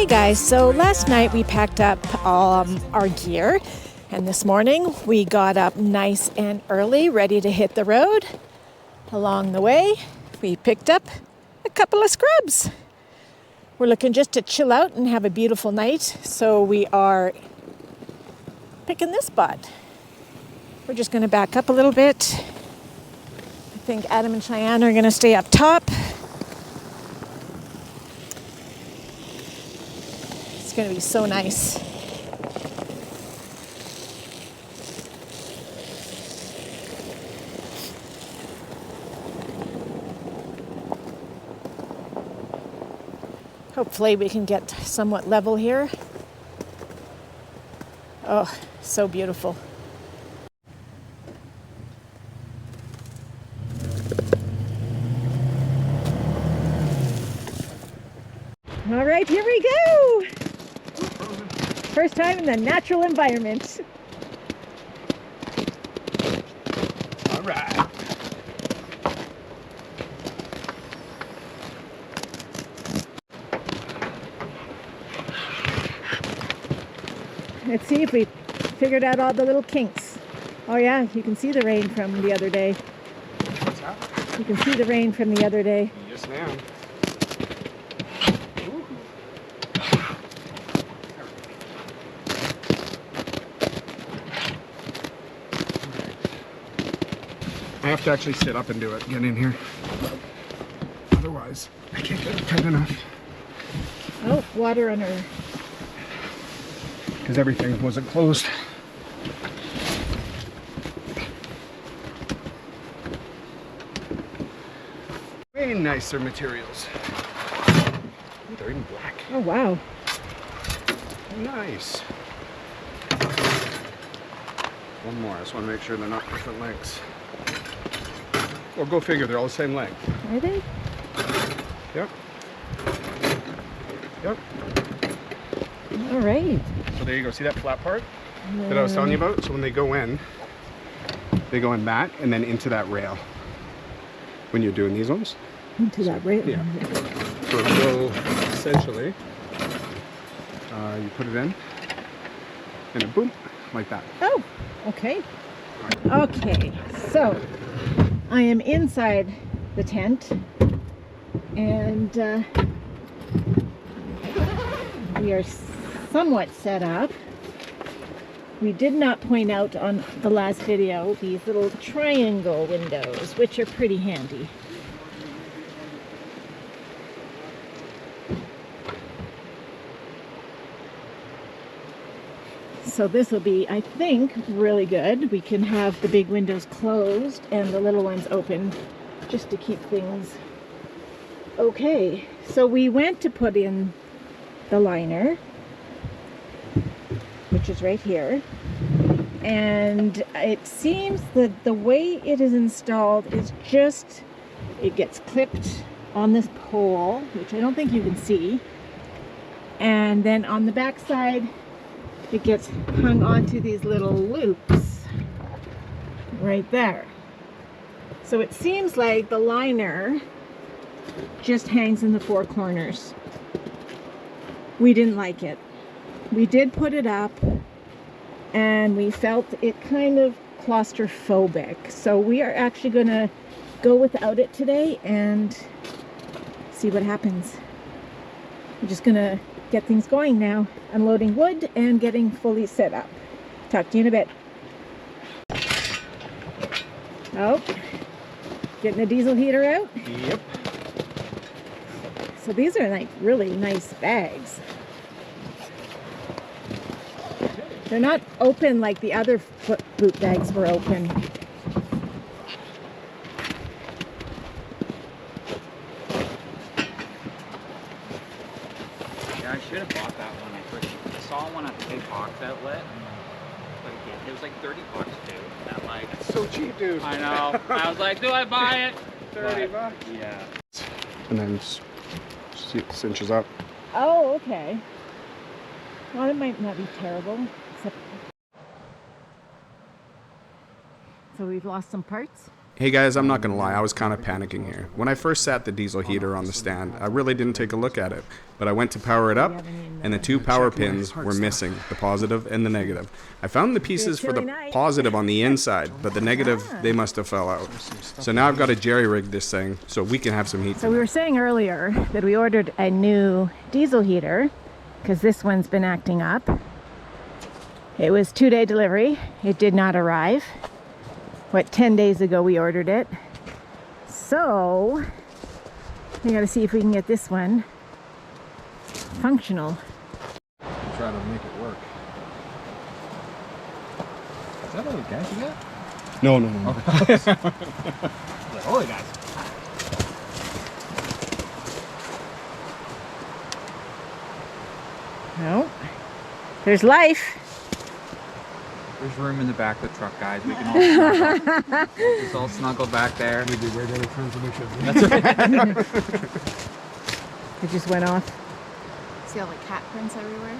Guys, so last night we packed up our gear, and this morning we got up nice and early, ready to hit the road. Along the way, we picked up a couple of scrubs. We're looking just to chill out and have a beautiful night, so we are picking this spot. We're just going to back up a little bit. I think Adam and Chyanne are going to stay up top. It's going to be so nice. Hopefully we can get somewhat level here. Oh, so beautiful. All right, here we go. First time in the natural environment. All right. Let's see if we figured out all the little kinks. Oh yeah, you can see the rain from the other day. What's that? You can see the rain from the other day. Yes, ma'am. I have to actually sit up and do it, get in here. Otherwise, I can't get it tight enough. Oh, water on her. Because everything wasn't closed. Way nicer materials. Ooh, they're even black. Oh, wow. Nice. One more. I just want to make sure they're not different lengths. Well, go figure. They're all the same length. Are they? Yep. Yep. All right. So there you go. See that flat part that I was telling you about? So when they go in that and then into that rail. When you're doing these ones. Into that rail. Yeah. So it'll go essentially, you put it in and it boom, like that. Oh, okay. Okay, so I am inside the tent and we are somewhat set up. We did not point out on the last video these little triangle windows, which are pretty handy. So this will be, I think, really good. We can have the big windows closed and the little ones open just to keep things okay. So we went to put in the liner, which is right here. And it seems that the way it is installed is just, it gets clipped on this pole, which I don't think you can see. And then on the back side, it gets hung onto these little loops right there. So it seems like the liner just hangs in the four corners. We didn't like it. We did put it up and we felt it kind of claustrophobic. So we are actually gonna go without it today and see what happens. We're just gonna get things going now, unloading wood and getting fully set up. Talk to you in a bit. Oh, getting the diesel heater out. Yep. So these are like really nice bags. They're not open like the other boot bags were open. Yeah, I should have bought that one. I saw one at the big box outlet. But again, it was like $30 too. And I'm like, It's so cheap, dude. I know. I was like, do I buy it? 30 But, bucks. Yeah. And then cinches up. Oh, okay. Well, it might not be terrible. So we've lost some parts. Hey guys, I'm not gonna lie, I was kind of panicking here. When I first sat the diesel heater on the stand, I really didn't take a look at it. But I went to power it up, and the two power pins were missing, the positive and the negative. I found the pieces for the positive on the inside, but the negative, they must have fell out. So now I've got to jerry-rig this thing so we can have some heat. So we were saying earlier that we ordered a new diesel heater because this one's been acting up. It was 2-day delivery. It did not arrive. 10 days ago we ordered it. So we gotta see if we can get this one functional. Try to make it work. Is that all the guys you got? No. Like, holy guys. No. There's life. There's room in the back of the truck, guys. We can all snuggle. We'll just all snuggle back there. We'd be way better friends than we should be. That's right. It just went off. See all the cat prints everywhere?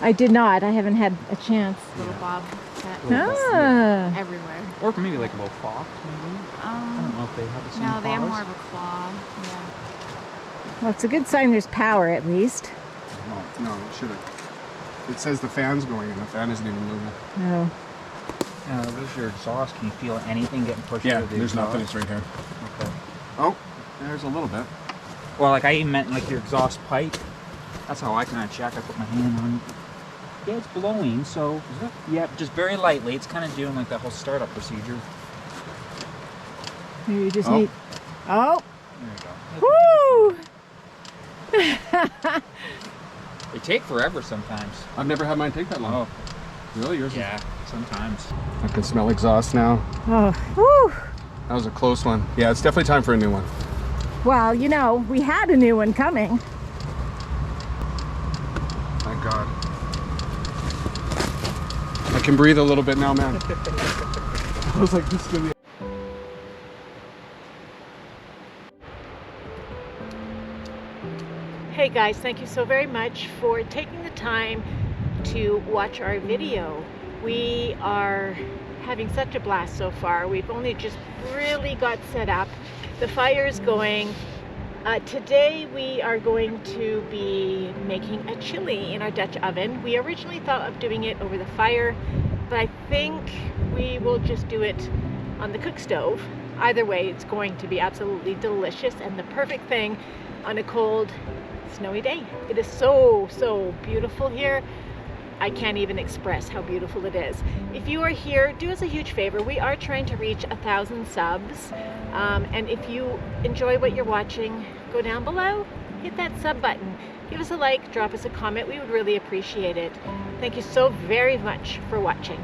I did not. I haven't had a chance. Little Bob cat Ah. everywhere. Or maybe like a little fox, maybe. I don't know if they have the same No, they have claws. more of a claw. Yeah. Well, it's a good sign there's power at least. No, it should have. It says the fan's going and the fan isn't even moving. No. Where's your exhaust? Can you feel anything getting pushed Yeah, through the there's exhaust? nothing. It's right here. Okay. Oh, there's a little bit. Well, like I even meant like your exhaust pipe. That's how I kind of check. I put my hand on it. Yeah, it's blowing, so yeah, just very lightly. It's kind of doing like that whole startup procedure. Maybe you just Oh. need. Oh! There you go. Woo! They take forever sometimes. I've never had mine take that long. Oh, Really? Yours? yeah, sometimes. I can smell exhaust now. Oh, woo! That was a close one. Yeah, it's definitely time for a new one. Well, you know, we had a new one coming. Thank God. I can breathe a little bit now, man. I was like, this is gonna be. Hey guys, thank you so very much for taking the time to watch our video. We are having such a blast so far. We've only just really got set up. The fire is going. Today we are going to be making a chili in our Dutch oven. We originally thought of doing it over the fire, but I think we will just do it on the cook stove. Either way, it's going to be absolutely delicious and the perfect thing on a cold, snowy day. It is so beautiful here. I can't even express how beautiful it is. If you are here, do us a huge favor. We are trying to reach 1,000 subs. And if you enjoy what you're watching, go down below, hit that sub button. Give us a like, drop us a comment. We would really appreciate it. Thank you so very much for watching.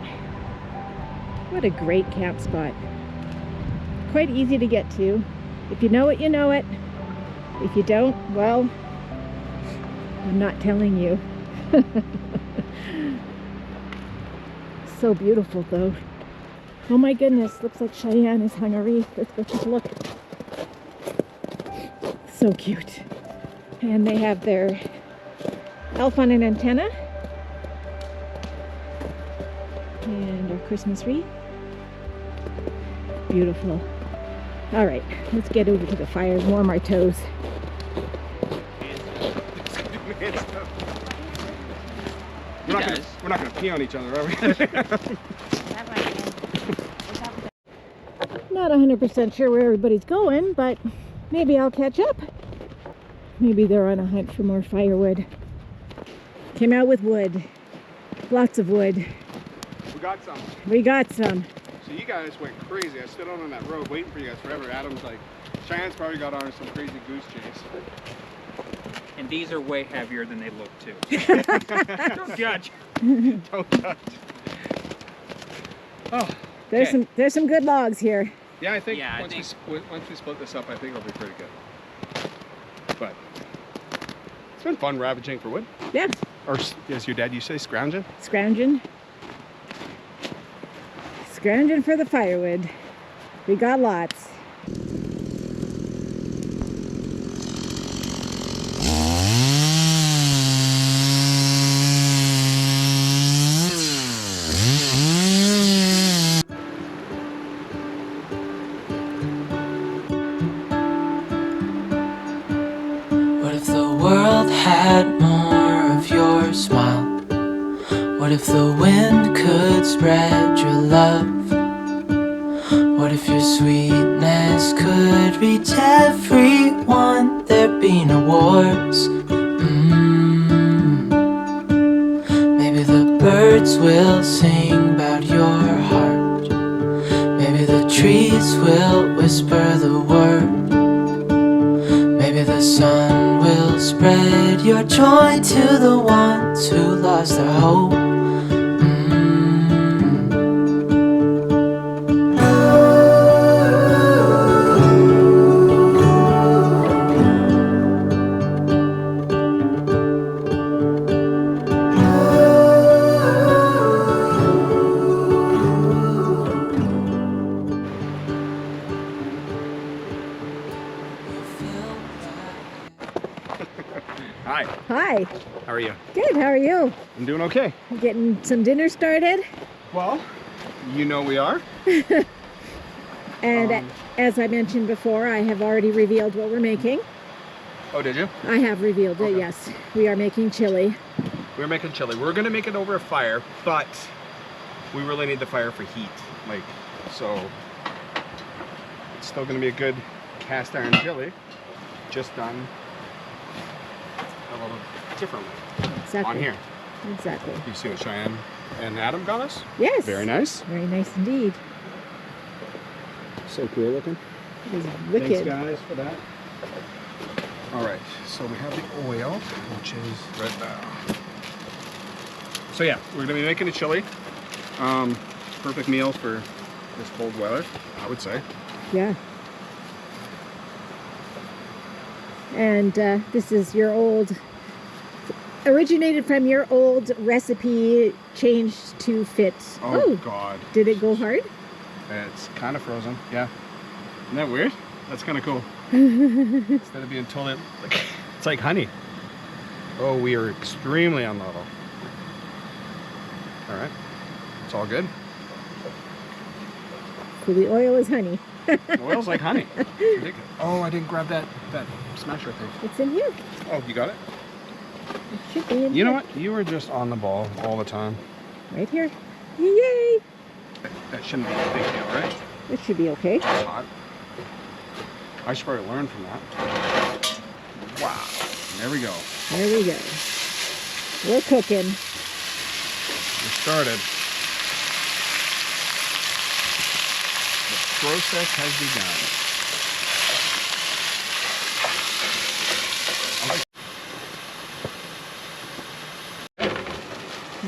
What a great camp spot. Quite easy to get to. If you know it, you know it. If you don't, well, I'm not telling you. So beautiful though. Oh my goodness, looks like Cheyenne is hung a wreath. Let's go take a look. So cute. And they have their elf on an antenna. And our Christmas wreath. Beautiful. All right, let's get over to the fire and warm our toes. We're not gonna pee on each other, are we? Not 100% sure where everybody's going, but maybe I'll catch up. Maybe they're on a hunt for more firewood. Came out with wood. Lots of wood. We got some. We got some. So you guys went crazy. I stood on that road waiting for you guys forever. Adam's like, Chyanne's probably got on some crazy goose chase. And these are way heavier than they look too. Don't judge. Don't touch. Oh, There's some good logs here. yeah, I think, Yeah, once we split this up, I think it'll be pretty good. But it's been fun ravaging for wood. Yeah, Or as your dad used to say, scrounging. scrounging. Scrounging for the firewood. We got lots. What if the world had more of your smile? What if the wind could spread your love? What if your sweetness could reach everyone? There'd be no wars. Maybe the birds will sing about your heart. Maybe the trees will whisper the word. Maybe the sun will spread your joy to the ones who lost their hope. Hi. Hi. How are you? Good, how are you? I'm doing okay. Getting some dinner started? Well, you know we are. And as I mentioned before, I have already revealed what we're making. Oh, did you? I have revealed it, Okay. yes. We are making chili. We're making chili. We're gonna make it over a fire, but we really need the fire for heat. So it's still gonna be a good cast iron chili, just done a little differently Exactly. on here. Exactly. You see what Cheyenne and Adam got us? Yes. Very nice. Very nice indeed. So cool looking. It is wicked. Thanks guys for that. All right, so we have the oil, which is right now. So yeah, we're gonna be making a chili. Perfect meal for this cold weather, I would say. Yeah. And this is your old, originated from your old recipe, changed to fit. Oh God. Did it go hard? It's kind of frozen, yeah. Isn't that weird? That's kind of cool. Instead of being totally, it's like honey. Oh, we are extremely on level. All right, it's all good. So the oil is honey. The oil's like honey. It's ridiculous. Oh, I didn't grab that smasher thing. It's in here. Oh, you got it? It should be in here. You know what? You were just on the ball all the time. Right here. Yay! That shouldn't be a big deal, right? It should be okay. It's hot. I should probably learn from that. Wow. There we go. There we go. We're cooking. We started. The process has begun.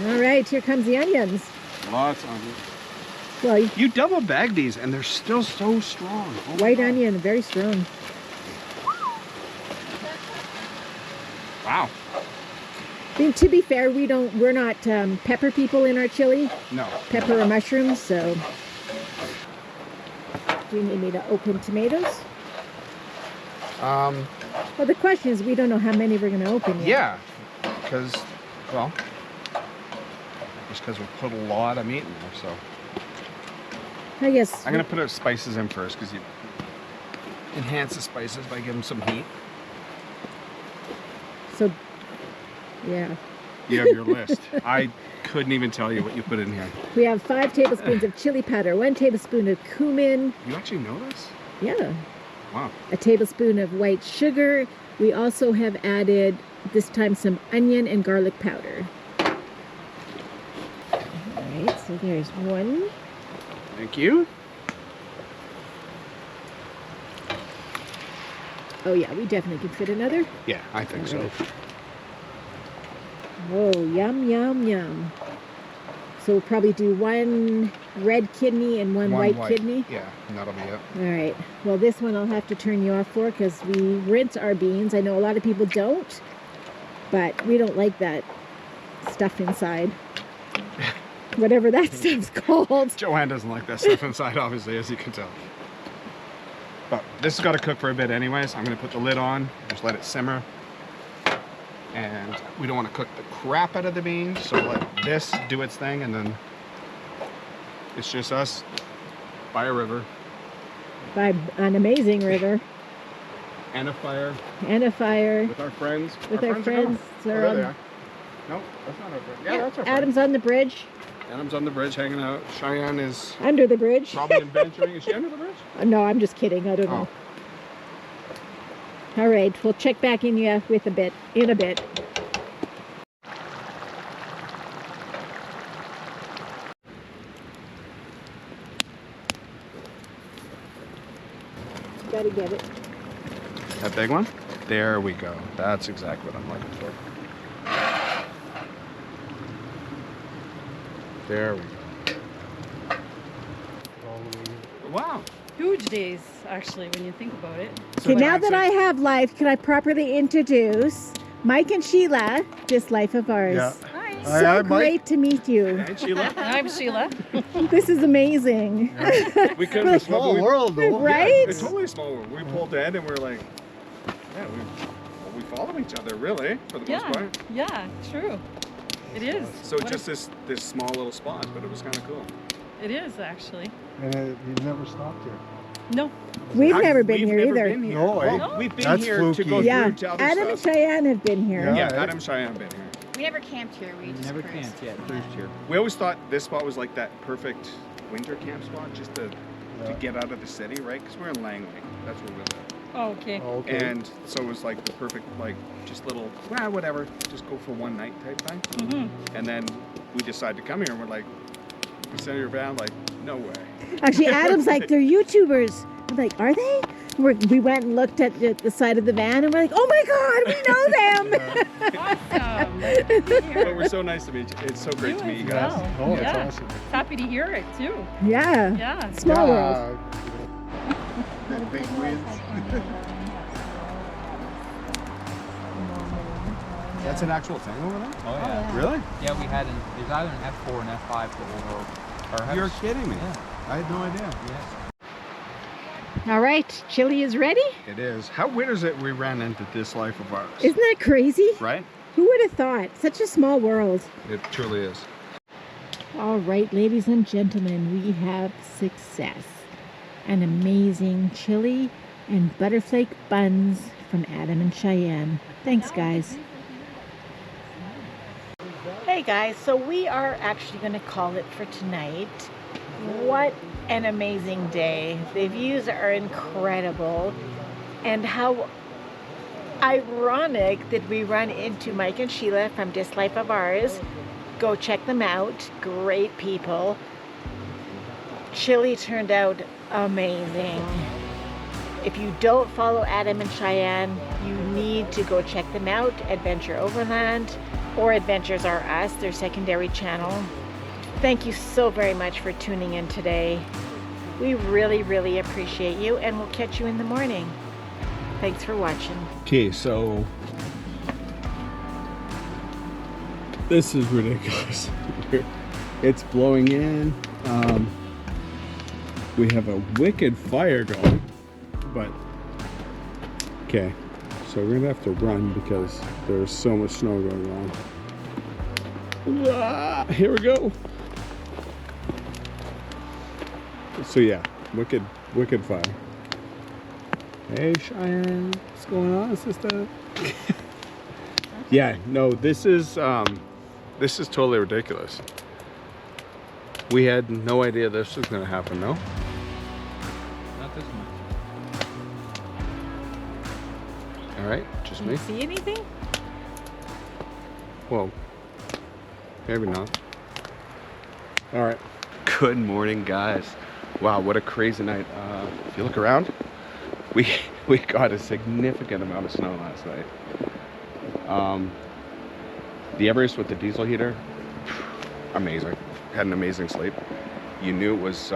All right, here comes the onions. Lots on it. Well, You double bag these and they're still so strong. Oh my white God. onion, very strong. Wow. And to be fair, we're not pepper people in our chili, No. pepper or mushrooms, so. Do you need me to open tomatoes? Well, the question is, we don't know how many we're going to open yet. Yeah, because, well, just because we put a lot of meat in there, so. I guess. I'm going to put our spices in first because you enhance the spices by giving them some heat. So, yeah. You have your list. I couldn't even tell you what you put in here. We have 5 tablespoons of chili powder, 1 tablespoon of cumin. You actually know this? Yeah. Wow. A tablespoon of white sugar. We also have added, this time, some onion and garlic powder. All right, so there's 1. Thank you. Oh yeah, we definitely could fit another. Yeah, I think so. Whoa, yum, yum, yum. So we'll probably do 1 red kidney and 1 white kidney. Yeah, and that'll be it. All right. Well, this one I'll have to turn you off for because we rinse our beans. I know a lot of people don't, but we don't like that stuff inside. Whatever that stuff's called. Joanne doesn't like that stuff inside, obviously, as you can tell. But this has got to cook for a bit anyways. I'm going to put the lid on, just let it simmer. And we don't want to cook the crap out of the beans, so let this do its thing, and then it's just us by a river. By an amazing river. And a fire. And a fire. With our friends. With our friends. Oh, there they are. No, that's not our friend. Yeah, that's our friend. Adam's on the bridge. Adam's on the bridge hanging out. Cheyenne is under the bridge. probably adventuring. Is she under the bridge? No, I'm just kidding. I don't know. All right, we'll check back in in a bit. Gotta get it. That big one? There we go. That's exactly what I'm looking for. There we go. Wow. Huge days, actually, when you think about it. Okay, now that I have life, can I properly introduce Mike and Sheila, this life of ours? Yeah. Hi. So great to meet you. Hey, Sheila. I'm Sheila. This is amazing. We couldn't have Small world, though. Right? It's totally small. We pulled in and we're like, yeah, we follow each other, really, for the most part. Yeah, true. It is. So just this small little spot, but it was kind of cool. It is, actually. And you've never stopped here. No. We've never been We've here never either. been here. No, eh? Well, we've been That's here fluky. to go Yeah, through to other Adam and stuff. Cheyenne have been here. Yeah. Yeah, Adam and Cheyenne have been here. We never camped here. We just Never cruised. camped yet. Cruised here. We always thought this spot was like that perfect winter camp spot, just to get out of the city, right? Because we're in Langley. That's where we live. Oh, okay. Okay. And so it was like the perfect, like, just little, whatever, just go for one night type thing. Mm-hmm. And then we decided to come here and we're like, consider your van, like, no way. Actually, Adam's like, they're YouTubers. I'm like, are they? We went and looked at the side of the van and we're like, oh my God, we know them. Awesome. But we're so nice to meet you. It's so great to meet you guys. Well. Oh, that's Yeah. awesome. Happy to hear it, too. Yeah. Yeah. Small world. Big wins. That's an actual thing over there? Oh, yeah. Really? Yeah, we had there's either an F4 and F5 to over our house. You're kidding me. Yeah. I had no idea. Yes. All right, chili is ready. It is. How weird is it we ran into this life of ours? Isn't that crazy? Right? Who would have thought? Such a small world. It truly is. All right, ladies and gentlemen, we have success. An amazing chili and butterflake buns from Adam and Cheyenne. Thanks, guys. Hey, guys, so we are actually going to call it for tonight. What an amazing day. The views are incredible. And how ironic that we run into Mike and Sheila from This Life of Ours. Go check them out. Great people. Chili turned out amazing. If you don't follow Adam and Cheyenne, you need to go check them out. Adventure Overland or Adventures Are Us, their secondary channel. Thank you so very much for tuning in today. We really, really appreciate you, and we'll catch you in the morning. Thanks for watching. Okay, so This is ridiculous. It's blowing in. We have a wicked fire going, but okay. So we're gonna have to run because there's so much snow going on. Ah, here we go. So yeah, wicked fire. Hey Cheyenne, what's going on, sister? Yeah, no, this is totally ridiculous. We had no idea this was gonna happen, no? Not this much. All right, just Can me. you see anything? Well, maybe not. All right. Good morning, guys. Wow, what a crazy night. If you look around, we got a significant amount of snow last night. The Everest with the diesel heater, amazing. Had an amazing sleep. You knew it was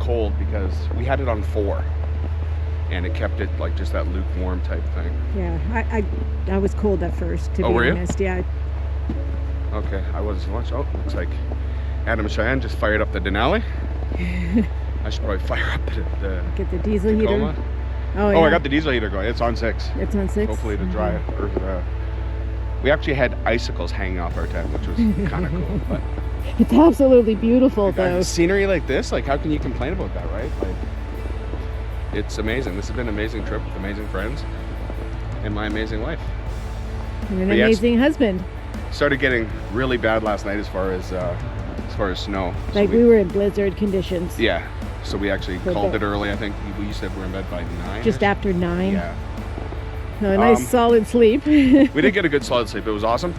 cold because we had it on 4, and it kept it like just that lukewarm type thing. Yeah, I was cold at first, to Oh, be were you? honest. Yeah. Okay, I was lunch. Oh, looks like Adam and Cheyenne just fired up the Denali. I should probably fire up the Get the diesel Tacoma. heater. Oh, yeah. Oh, I got the diesel heater going. It's on 6. It's on 6. Hopefully to dry it. We actually had icicles hanging off our tent, which was kind of cool. But It's absolutely beautiful, though. scenery like this, like how can you complain about that, right? Like, it's amazing. This has been an amazing trip with amazing friends and my amazing wife. And an But yeah, amazing husband. Started getting really bad last night as far as snow. So Like we were in blizzard conditions. Yeah. So we actually For called the- it early. I think we said we're in bed by 9. Just after 9. Yeah. A nice solid sleep. We did get a good solid sleep. It was awesome.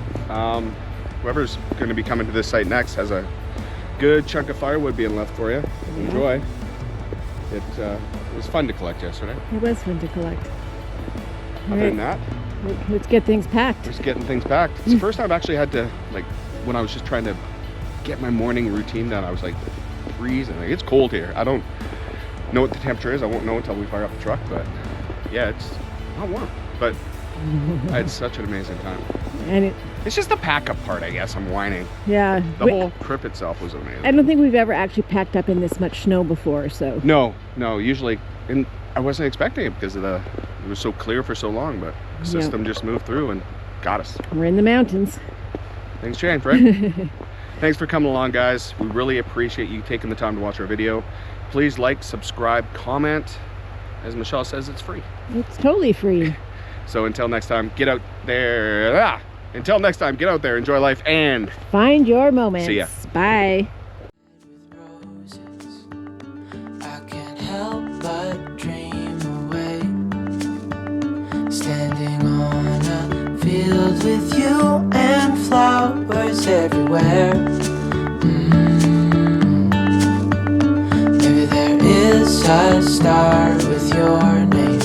Whoever's going to be coming to this site next has a good chunk of firewood being left for you. Enjoy. It was fun to collect yesterday. It was fun to collect. Other than that, Let's get things packed. just getting things packed. It's the first time I've actually had to, like, when I was just trying to get my morning routine done, I was like freezing. Like, it's cold here. I don't know what the temperature is. I won't know until we fire up the truck, but yeah, it's not warm. But I had such an amazing time. And It's just the pack up part, I guess. I'm whining. yeah. The whole trip itself was amazing. I don't think we've ever actually packed up in this much snow before, so. No, usually, and I wasn't expecting it because it was so clear for so long, but the system just moved through and got us. We're in the mountains. Things change, right? Thanks for coming along, guys. We really appreciate you taking the time to watch our video. Please like, subscribe, comment. As Michelle says, it's free. It's totally free. So until next time, get out there. Until next time, get out there, enjoy life, and Find your moments. See ya. Bye. Roses, I can't help but dream away, standing on a field with you and flowers everywhere. Maybe there is a star with your name.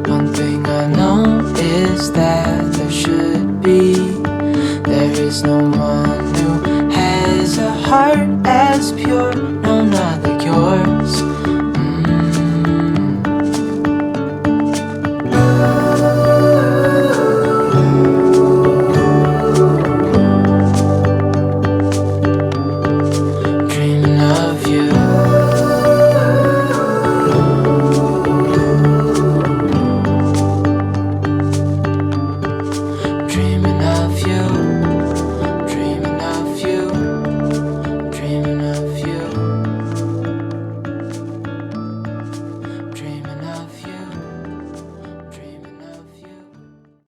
One thing I know is that there should be. There is no one who has a heart as pure.